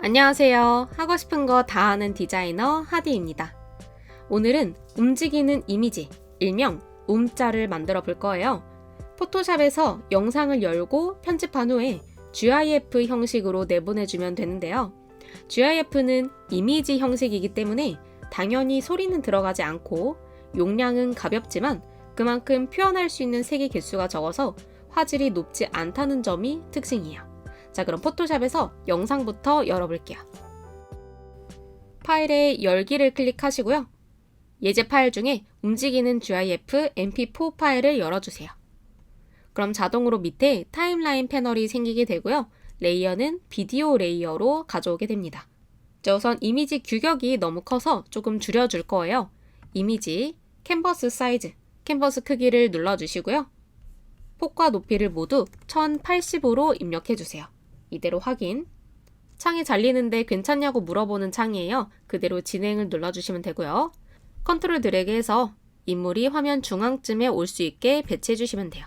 안녕하세요. 하고 싶은 거 다 하는 디자이너 하디입니다. 오늘은 움직이는 이미지, 일명 움짤을 만들어 볼 거예요. 포토샵에서 영상을 열고 편집한 후에 GIF 형식으로 내보내주면 되는데요. GIF는 이미지 형식이기 때문에 당연히 소리는 들어가지 않고 용량은 가볍지만 그만큼 표현할 수 있는 색의 개수가 적어서 화질이 높지 않다는 점이 특징이에요. 자, 그럼 포토샵에서 영상부터 열어볼게요. 파일에 열기를 클릭하시고요. 예제 파일 중에 움직이는 GIF mp4 파일을 열어주세요. 그럼 자동으로 밑에 타임라인 패널이 생기게 되고요. 레이어는 비디오 레이어로 가져오게 됩니다. 자, 우선 이미지 규격이 너무 커서 조금 줄여줄 거예요. 이미지, 캔버스 사이즈, 캔버스 크기를 눌러주시고요. 폭과 높이를 모두 1080으로 입력해주세요. 이대로 확인. 창이 잘리는데 괜찮냐고 물어보는 창이에요. 그대로 진행을 눌러주시면 되고요. 컨트롤 드래그해서 인물이 화면 중앙쯤에 올 수 있게 배치해주시면 돼요.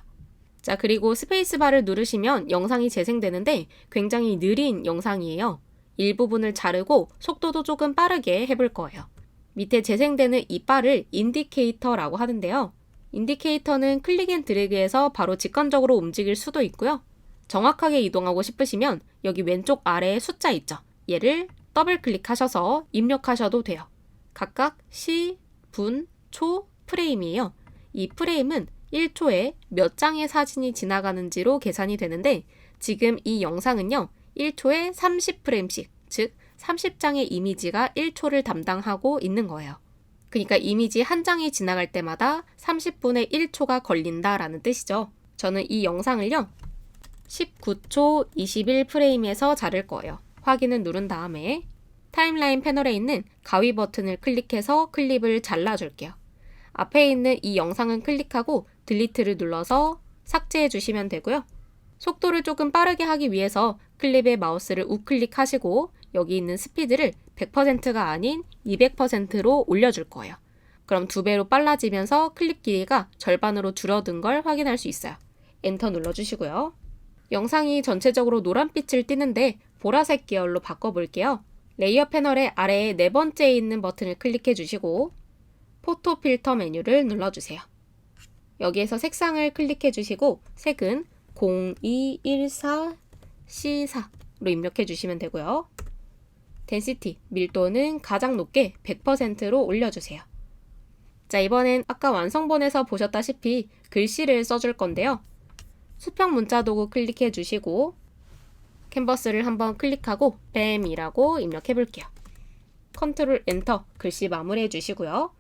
자, 그리고 스페이스바를 누르시면 영상이 재생되는데 굉장히 느린 영상이에요. 일부분을 자르고 속도도 조금 빠르게 해볼 거예요. 밑에 재생되는 이 바를 인디케이터라고 하는데요. 인디케이터는 클릭 앤 드래그해서 바로 직관적으로 움직일 수도 있고요. 정확하게 이동하고 싶으시면 여기 왼쪽 아래에 숫자 있죠? 얘를 더블 클릭하셔서 입력하셔도 돼요. 각각 시, 분, 초, 프레임이에요. 이 프레임은 1초에 몇 장의 사진이 지나가는지로 계산이 되는데 지금 이 영상은요 1초에 30프레임씩, 즉 30장의 이미지가 1초를 담당하고 있는 거예요. 그러니까 이미지 한 장이 지나갈 때마다 30분의 1초가 걸린다라는 뜻이죠. 저는 이 영상을요 19초 21프레임에서 자를 거예요. 확인을 누른 다음에 타임라인 패널에 있는 가위 버튼을 클릭해서 클립을 잘라줄게요. 앞에 있는 이 영상은 클릭하고 딜리트를 눌러서 삭제해 주시면 되고요. 속도를 조금 빠르게 하기 위해서 클립에 마우스를 우클릭하시고 여기 있는 스피드를 100%가 아닌 200%로 올려줄 거예요. 그럼 2배로 빨라지면서 클립 길이가 절반으로 줄어든 걸 확인할 수 있어요. 엔터 눌러주시고요. 영상이 전체적으로 노란빛을 띠는데 보라색 계열로 바꿔볼게요. 레이어 패널의 아래에 네 번째에 있는 버튼을 클릭해 주시고 포토 필터 메뉴를 눌러주세요. 여기에서 색상을 클릭해 주시고 색은 0214C4로 입력해 주시면 되고요. 덴시티, 밀도는 가장 높게 100%로 올려주세요. 자, 이번엔 아까 완성본에서 보셨다시피 글씨를 써줄 건데요. 수평 문자 도구 클릭해 주시고 캔버스를 한번 클릭하고 뱀이라고 입력해 볼게요. 컨트롤 엔터 글씨 마무리해 주시고요.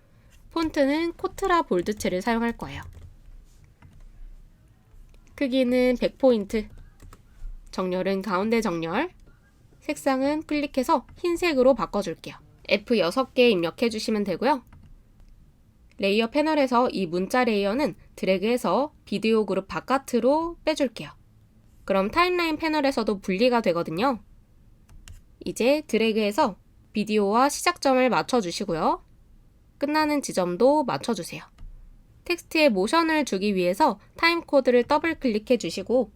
폰트는 코트라 볼드체를 사용할 거예요. 크기는 100포인트, 정렬은 가운데 정렬, 색상은 클릭해서 흰색으로 바꿔줄게요. F6개 입력해 주시면 되고요. 레이어 패널에서 이 문자 레이어는 드래그해서 비디오 그룹 바깥으로 빼줄게요. 그럼 타임라인 패널에서도 분리가 되거든요. 이제 드래그해서 비디오와 시작점을 맞춰주시고요. 끝나는 지점도 맞춰주세요. 텍스트에 모션을 주기 위해서 타임코드를 더블 클릭해 주시고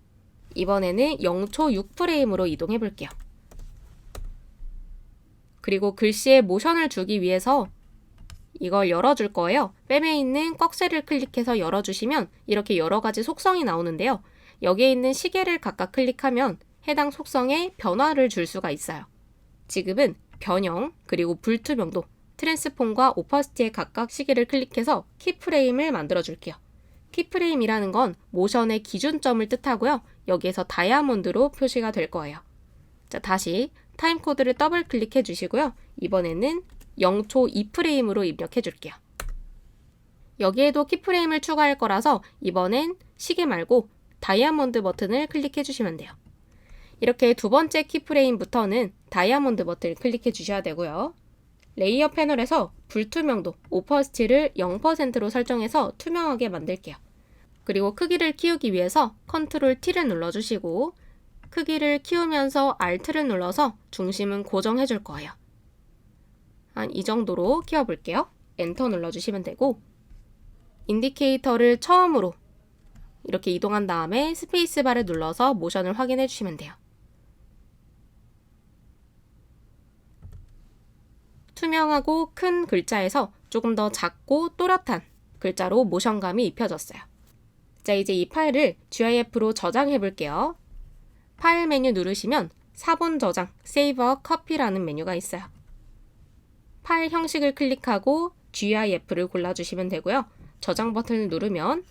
이번에는 0초 6프레임으로 이동해 볼게요. 그리고 글씨에 모션을 주기 위해서 이걸 열어줄 거예요. 뺨에 있는 꺽쇠를 클릭해서 열어주시면 이렇게 여러 가지 속성이 나오는데요. 여기에 있는 시계를 각각 클릭하면 해당 속성에 변화를 줄 수가 있어요. 지금은 변형, 그리고 불투명도, 트랜스폼과 오퍼시티에 각각 시계를 클릭해서 키프레임을 만들어 줄게요. 키프레임이라는 건 모션의 기준점을 뜻하고요. 여기에서 다이아몬드로 표시가 될 거예요. 자, 다시 타임코드를 더블 클릭해 주시고요. 이번에는 0초 2프레임으로 입력해 줄게요. 여기에도 키프레임을 추가할 거라서 이번엔 시계 말고 다이아몬드 버튼을 클릭해 주시면 돼요. 이렇게 두 번째 키프레임부터는 다이아몬드 버튼을 클릭해 주셔야 되고요. 레이어 패널에서 불투명도, 오퍼시티를 0%로 설정해서 투명하게 만들게요. 그리고 크기를 키우기 위해서 컨트롤 T를 눌러주시고 크기를 키우면서 Alt를 눌러서 중심은 고정해 줄 거예요. 한 이 정도로 키워볼게요. 엔터 눌러주시면 되고 인디케이터를 처음으로 이렇게 이동한 다음에 스페이스바를 눌러서 모션을 확인해 주시면 돼요. 투명하고 큰 글자에서 조금 더 작고 또렷한 글자로 모션감이 입혀졌어요. 자, 이제 이 파일을 GIF로 저장해 볼게요. 파일 메뉴 누르시면 4번 저장, Save a Copy라는 메뉴가 있어요. 파일 형식을 클릭하고 GIF를 골라주시면 되고요. 저장 버튼을 누르면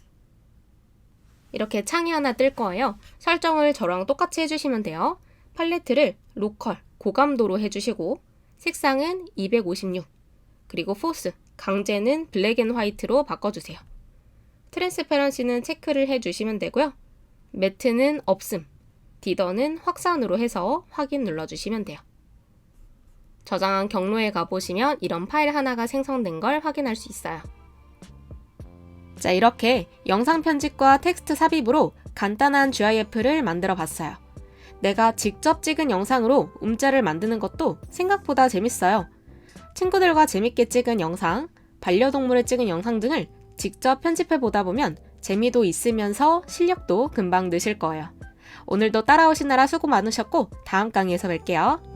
이렇게 창이 하나 뜰 거예요. 설정을 저랑 똑같이 해주시면 돼요. 팔레트를 로컬, 고감도로 해주시고 색상은 256, 그리고 포스, 강제는 블랙 앤 화이트로 바꿔주세요. 트랜스페런시는 체크를 해주시면 되고요. 매트는 없음, 디더는 확산으로 해서 확인 눌러주시면 돼요. 저장한 경로에 가보시면 이런 파일 하나가 생성된 걸 확인할 수 있어요. 자, 이렇게 영상 편집과 텍스트 삽입으로 간단한 GIF를 만들어 봤어요. 내가 직접 찍은 영상으로 움짤을 만드는 것도 생각보다 재밌어요. 친구들과 재밌게 찍은 영상, 반려동물을 찍은 영상 등을 직접 편집해 보다 보면 재미도 있으면서 실력도 금방 느실 거예요. 오늘도 따라오시느라 수고 많으셨고 다음 강의에서 뵐게요.